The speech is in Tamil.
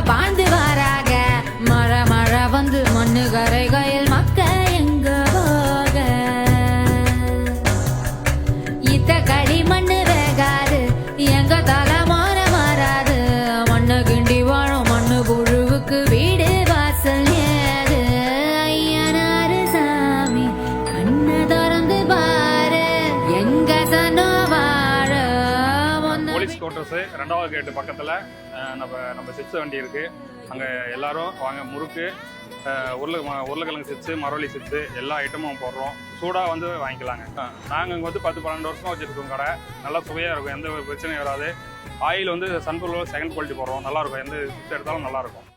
பாந்து வாராக மழை மழை வந்து மண்ணு கரைகையில் மக்க எங்க போக இத்த களி மண்ணு வேகாது எங்க தலைமான மாறாது மண்ணு கிண்டி வாழும் மண்ணு புழுவுக்கு வீடு வாசல் ஏது ஐயனாரு சாமி கண்ணை திறந்து பாரு எங்க சனோ வாழ போலீஸ் குவார்டர்ஸ் 2வது கேட்டு பக்கத்தில் நம்ம சிப்ஸ் வண்டி இருக்கு. அங்கே எல்லாரும் வாங்க முறுக்கு, உருளைக்கிழங்கு சிப்ஸு, மரவள்ளி சிப்ஸு எல்லா ஐட்டமும் போடுறோம். சூடாக வந்து வாங்கிக்கலாங்க. நாங்கள் இங்கே வந்து 10-12 வருஷமாக வச்சுருக்கோம் கடை. நல்லா சுவையாக இருக்கும், எந்த ஒரு பிரச்சனையும் வராது. ஆயில் வந்து சன்ஃப்ளவர் செகண்ட் குவாலிட்டி போடுறோம், நல்லாயிருக்கும். எந்த சிப்ஸ் எடுத்தாலும் நல்லாயிருக்கும்.